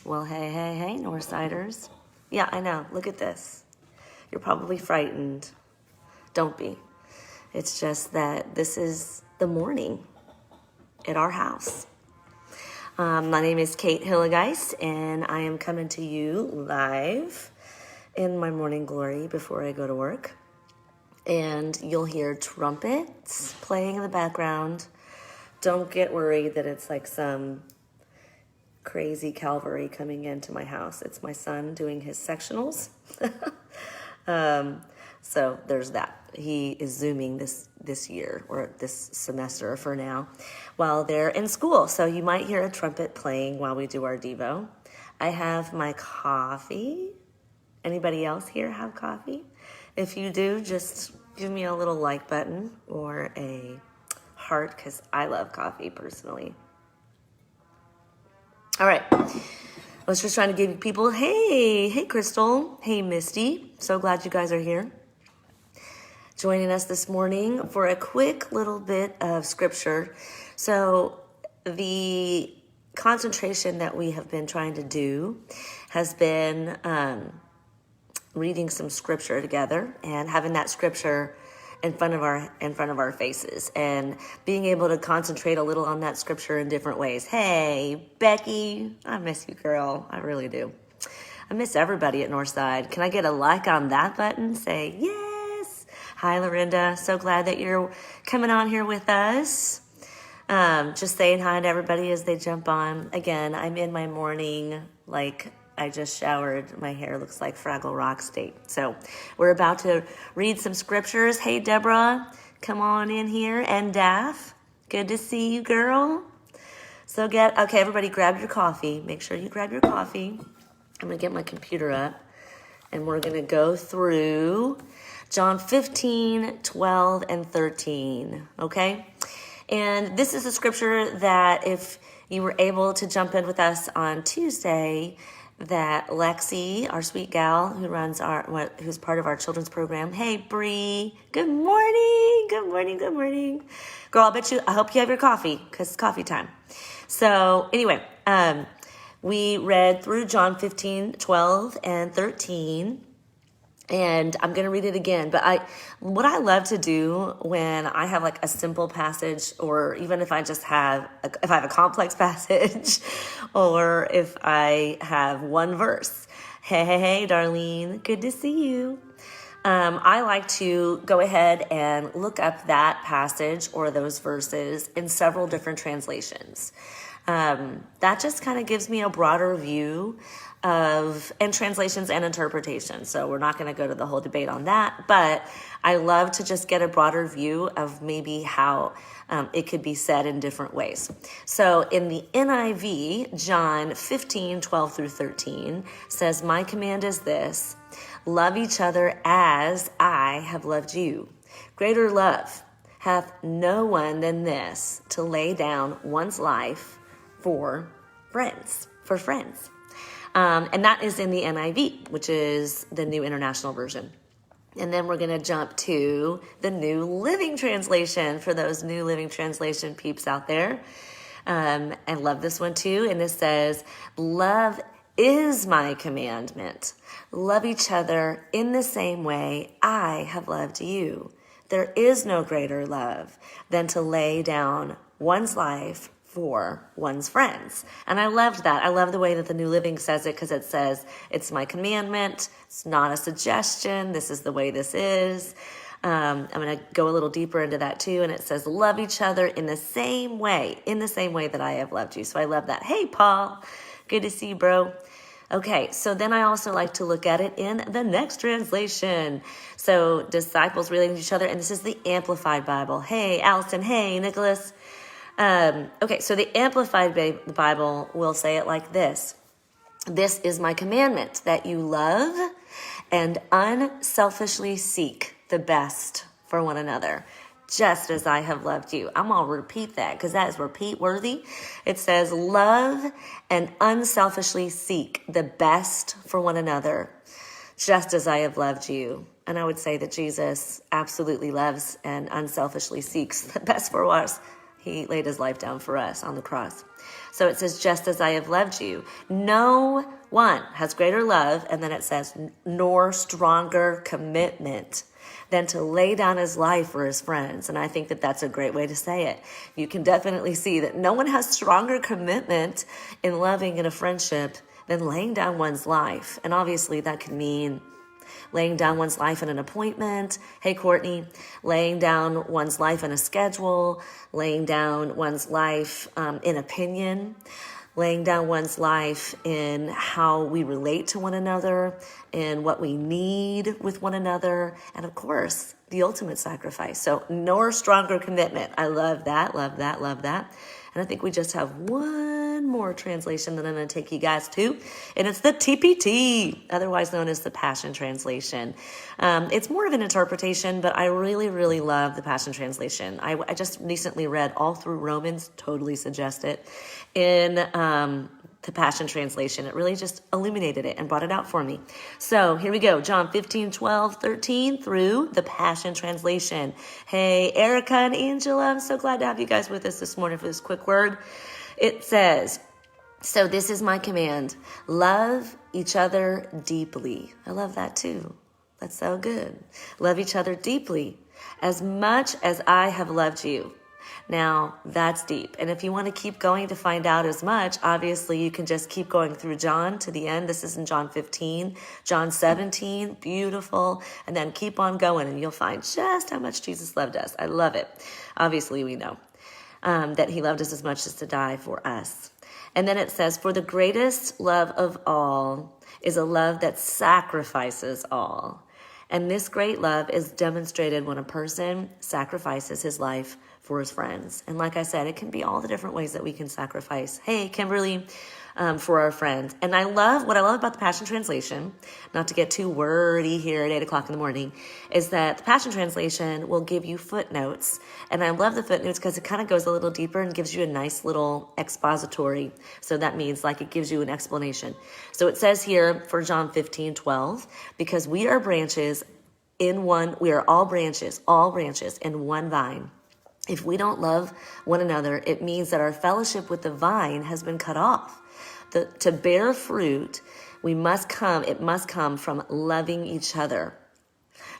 Well, hey, Northsiders. Yeah, I know. Look at this. You're probably frightened. Don't be. It's just that this is the morning at our house. My name is Kate Hillegeist, and I am coming to you live in my morning glory before I go to work. And you'll hear trumpets playing in the background. Don't get worried that it's like some crazy cavalry coming into my house. It's my son doing his sectionals. So there's that. He is Zooming this year or this semester for now while they're in school. So you might hear a trumpet playing while we do our Devo. I have my coffee. Anybody else here have coffee? If you do, just give me a little like button or a heart because I love coffee personally. All right. I was just trying to give people, hey, Crystal. Hey, Misty. So glad you guys are here. Joining us this morning for a quick little bit of scripture. So the concentration that we have been trying to do has been reading some scripture together and having that scripture in front of our faces and being able to concentrate a little on that scripture in different ways. Hey, Becky, I miss you, girl. I really do. I miss everybody at Northside. Can I get a like on that button? Say yes. Hi, Lorinda. So glad that you're coming on here with us. Just saying hi to everybody as they jump on. Again, I'm in my morning, like I just showered. My hair looks like Fraggle Rock state. So we're about to read some scriptures. Hey, Deborah, come on in here. And Daph, good to see you, girl. So okay, everybody grab your coffee. Make sure you grab your coffee. I'm going to get my computer up. And we're going to go through John 15, 12, and 13. Okay? And this is a scripture that if you were able to jump in with us on Tuesday, that Lexi, our sweet gal who's part of our children's program. Hey, Bree. Good morning. Girl, I hope you have your coffee because it's coffee time. So anyway, we read through John 15, 12, and 13. And I'm going to read it again. But what I love to do when I have like a simple passage, or even if I have a complex passage, or if I have one verse. Hey, Darlene, good to see you. I like to go ahead and look up that passage or those verses in several different translations. That just kind of gives me a broader view and translations and interpretations. So we're not going to go to the whole debate on that, but I love to just get a broader view of maybe how it could be said in different ways. So in the NIV, John 15, 12 through 13 says, "My command is this, love each other as I have loved you. Greater love hath no one than this, to lay down one's life for friends. And that is in the NIV, which is the New International Version. And then we're going to jump to the New Living Translation for those New Living Translation peeps out there. I love this one too. And it says, love is my commandment. Love each other in the same way I have loved you. There is no greater love than to lay down one's life for one's friends. And I loved that. I love the way that the New Living says it because it says, it's my commandment. It's not a suggestion. This is the way this is. I'm going to go a little deeper into that too. And it says, love each other in the same way that I have loved you. So I love that. Hey, Paul. Good to see you, bro. Okay, so then I also like to look at it in the next translation. So disciples relating to each other. And this is the Amplified Bible. Hey, Allison. Hey, Nicholas. Okay, so the Amplified Bible will say it like this. This is my commandment, that you love and unselfishly seek the best for one another, just as I have loved you. I'm going to repeat that because that is repeat worthy. It says, love and unselfishly seek the best for one another, just as I have loved you. And I would say that Jesus absolutely loves and unselfishly seeks the best for us. He laid his life down for us on the cross. So it says, just as I have loved you. No one has greater love, and then it says, nor stronger commitment than to lay down his life for his friends. And I think that that's a great way to say it. You can definitely see that no one has stronger commitment in loving in a friendship than laying down one's life. And obviously that could mean laying down one's life in an appointment. Hey, Courtney, laying down one's life in a schedule, laying down one's life in opinion, laying down one's life in how we relate to one another, in what we need with one another, and of course, the ultimate sacrifice. So, nor stronger commitment. I love that, love that, love that. And I think we just have one more translation that I'm going to take you guys to, and it's the TPT, otherwise known as the Passion Translation. It's more of an interpretation, but I really, really love the Passion Translation. I just recently read all through Romans, totally suggest it, in the Passion Translation. It really just illuminated it and brought it out for me. So here we go, John 15, 12, 13 through the Passion Translation. Hey, Erica and Angela, I'm so glad to have you guys with us this morning for this quick word. It says, so this is my command, love each other deeply. I love that too. That's so good. Love each other deeply, as much as I have loved you. Now, that's deep. And if you want to keep going to find out as much, obviously you can just keep going through John to the end. This is in John 15, John 17, beautiful. And then keep on going and you'll find just how much Jesus loved us. I love it. Obviously, we know that he loved us as much as to die for us. And then it says, for the greatest love of all is a love that sacrifices all. And this great love is demonstrated when a person sacrifices his life for his friends. And like I said, it can be all the different ways that we can sacrifice. Hey, Kimberly, for our friends. And what I love about the Passion Translation, not to get too wordy here at 8 o'clock in the morning, is that the Passion Translation will give you footnotes. And I love the footnotes because it kind of goes a little deeper and gives you a nice little expository. So that means like it gives you an explanation. So it says here for John 15, 12, because we are branches we are all branches in one vine. If we don't love one another, it means that our fellowship with the vine has been cut off. To bear fruit, it must come from loving each other.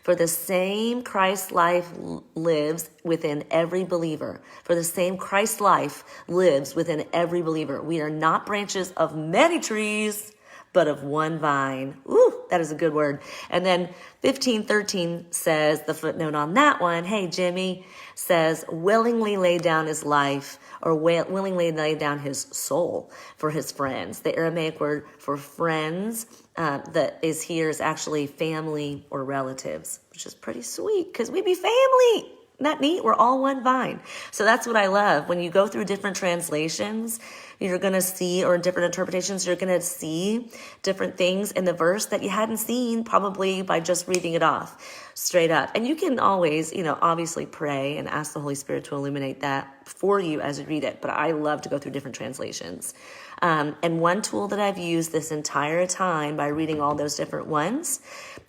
For the same Christ life lives within every believer. For the same Christ life lives within every believer. We are not branches of many trees, but of one vine. Ooh, that is a good word. And then 15:13 says, the footnote on that one, hey, Jimmy, says, willingly lay down his life or willingly lay down his soul for his friends. The Aramaic word for friends that is here is actually family or relatives, which is pretty sweet because we be family. Isn't that neat? We're all one vine. So that's what I love. When you go through different translations, you're going to see, or different interpretations, you're going to see different things in the verse that you hadn't seen probably by just reading it off straight up. And you can always, obviously pray and ask the Holy Spirit to illuminate that for you as you read it. But I love to go through different translations. And one tool that I've used this entire time by reading all those different ones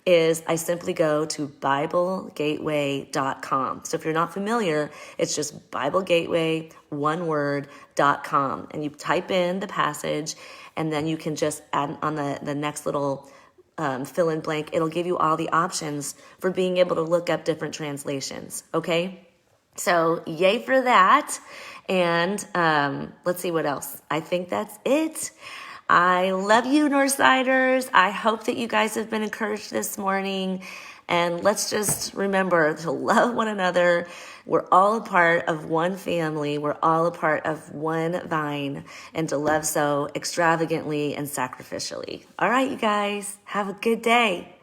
is I simply go to BibleGateway.com. So if you're not familiar, it's just BibleGateway, one word.com. And you type in the passage, and then you can just add on the next little fill in blank. It'll give you all the options for being able to look up different translations. Okay? So yay for that. And let's see what else. I think that's it. I love you, Northsiders. I hope that you guys have been encouraged this morning. And let's just remember to love one another. We're all a part of one family. We're all a part of one vine. And to love so extravagantly and sacrificially. All right, you guys. Have a good day.